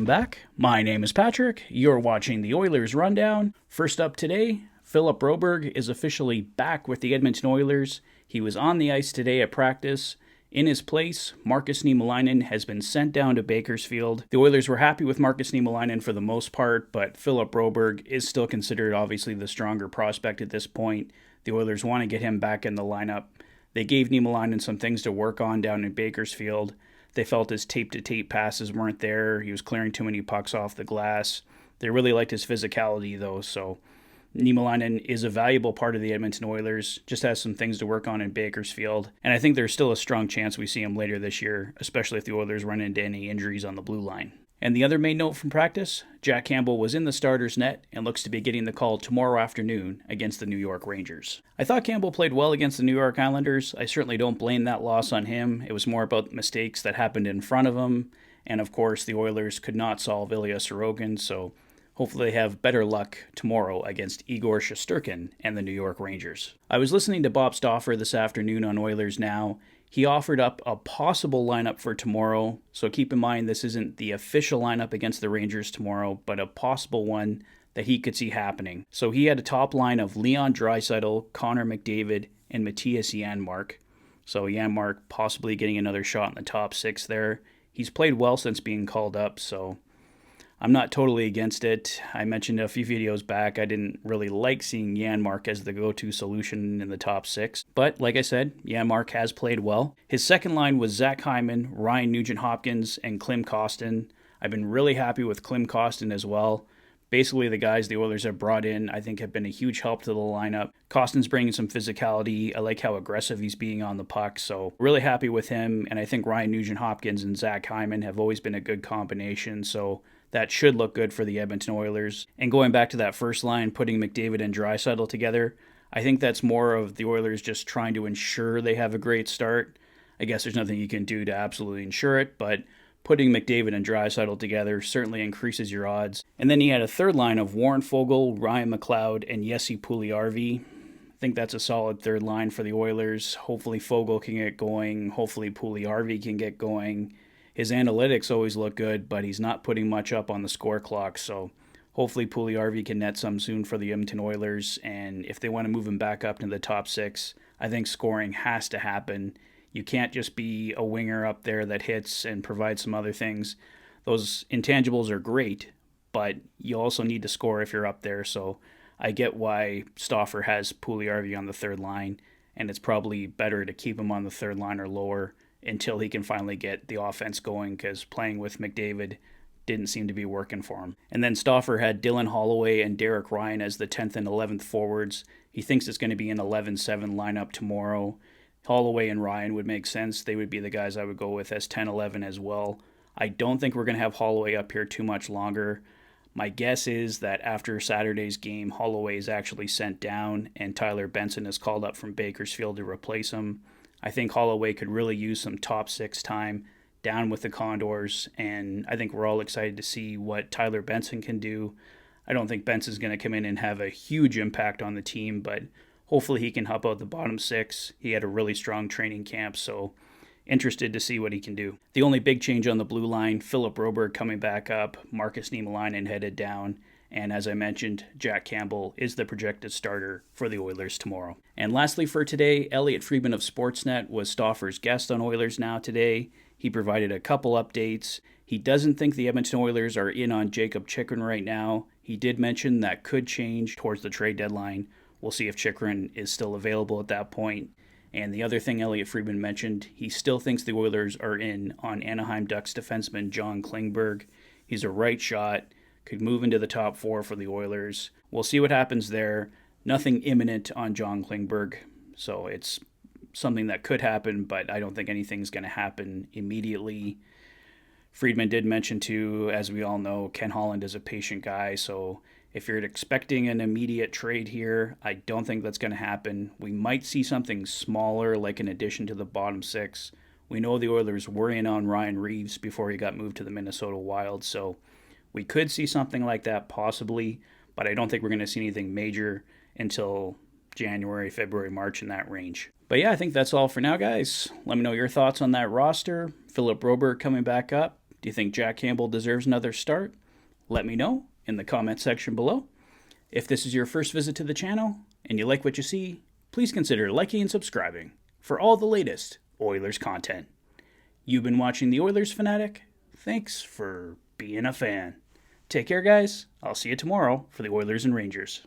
back. My name is Patrick. You're watching the Oilers Rundown. First up today, Philip Broberg is officially back with the Edmonton Oilers. He was on the ice today at practice. In his place, Markus Niemelainen has been sent down to Bakersfield. The Oilers were happy with Markus Niemelainen for the most part, but Philip Broberg is still considered obviously the stronger prospect at this point. The Oilers want to get him back in the lineup. They gave Niemelainen some things to work on down in Bakersfield. They felt his tape-to-tape passes weren't there. He was clearing too many pucks off the glass. They really liked his physicality, though, so Niemelainen is a valuable part of the Edmonton Oilers, just has some things to work on in Bakersfield, and I think there's still a strong chance we see him later this year, especially if the Oilers run into any injuries on the blue line. And the other main note from practice, Jack Campbell was in the starter's net and looks to be getting the call tomorrow afternoon against the New York Rangers. I thought Campbell played well against the New York Islanders. I certainly don't blame that loss on him. It was more about mistakes that happened in front of him, and of course the Oilers could not solve Ilya Sorokin, so hopefully they have better luck tomorrow against Igor Shesterkin and the New York Rangers. I was listening to Bob Stauffer this afternoon on Oilers Now. He offered up a possible lineup for tomorrow, so keep in mind this isn't the official lineup against the Rangers tomorrow, but a possible one that he could see happening. So he had a top line of Leon Draisaitl, Connor McDavid, and Mattias Janmark. So Janmark possibly getting another shot in the top six there. He's played well since being called up, so I'm not totally against it. I mentioned a few videos back I didn't really like seeing Janmark as the go-to solution in the top six. But like I said, Janmark has played well. His second line was Zach Hyman, Ryan Nugent-Hopkins, and Klim Kostin. I've been really happy with Klim Kostin as well. Basically, the guys the Oilers have brought in, I think, have been a huge help to the lineup. Kostin's bringing some physicality. I like how aggressive he's being on the puck, so really happy with him. And I think Ryan Nugent-Hopkins and Zach Hyman have always been a good combination, so that should look good for the Edmonton Oilers. And going back to that first line, putting McDavid and Draisaitl together, I think that's more of the Oilers just trying to ensure they have a great start. I guess there's nothing you can do to absolutely ensure it, but putting McDavid and Draisaitl together certainly increases your odds. And then he had a third line of Warren Foegele, Ryan McLeod, and Jesse Puljujärvi. I think that's a solid third line for the Oilers. Hopefully Foegele can get going. Hopefully Puljujärvi can get going. His analytics always look good, but he's not putting much up on the score clock, so hopefully Puljujärvi can net some soon for the Edmonton Oilers, and if they want to move him back up to the top six, I think scoring has to happen. You can't just be a winger up there that hits and provides some other things. Those intangibles are great, but you also need to score if you're up there, so I get why Stauffer has Puljujärvi on the third line, and it's probably better to keep him on the third line or lower until he can finally get the offense going, because playing with McDavid didn't seem to be working for him. And then Stauffer had Dylan Holloway and Derek Ryan as the 10th and 11th forwards. He thinks it's going to be an 11-7 lineup tomorrow. Holloway and Ryan would make sense. They would be the guys I would go with as 10-11 as well. I don't think we're going to have Holloway up here too much longer. My guess is that after Saturday's game, Holloway is actually sent down and Tyler Benson is called up from Bakersfield to replace him. I think Holloway could really use some top six time down with the Condors, and I think we're all excited to see what Tyler Benson can do. I don't think Benson's going to come in and have a huge impact on the team, but hopefully he can help out the bottom six. He had a really strong training camp, so interested to see what he can do. The only big change on the blue line, Philip Broberg coming back up, Markus Niemelainen headed down, and as I mentioned, Jack Campbell is the projected starter for the Oilers tomorrow. And lastly for today, Elliotte Friedman of Sportsnet was Stauffer's guest on Oilers Now today. He provided a couple updates. He doesn't think the Edmonton Oilers are in on Jakob Chychrun right now. He did mention that could change towards the trade deadline. We'll see if Chychrun is still available at that point. And the other thing Elliotte Friedman mentioned, he still thinks the Oilers are in on Anaheim Ducks defenseman John Klingberg. He's a right shot, could move into the top four for the Oilers. We'll see what happens there. Nothing imminent on John Klingberg, so it's something that could happen, but I don't think anything's going to happen immediately. Friedman did mention too, as we all know, Ken Holland is a patient guy, so if you're expecting an immediate trade here, I don't think that's going to happen. We might see something smaller, like an addition to the bottom six. We know the Oilers were in on Ryan Reeves before he got moved to the Minnesota Wild, so we could see something like that possibly, but I don't think we're going to see anything major until January, February, March in that range. But yeah, I think that's all for now, guys. Let me know your thoughts on that roster. Philip Broberg coming back up. Do you think Jack Campbell deserves another start? Let me know in the comment section below. If this is your first visit to the channel and you like what you see, please consider liking and subscribing for all the latest Oilers content. You've been watching the Oilers Fanatic. Thanks for being a fan. Take care, guys. I'll see you tomorrow for the Oilers and Rangers.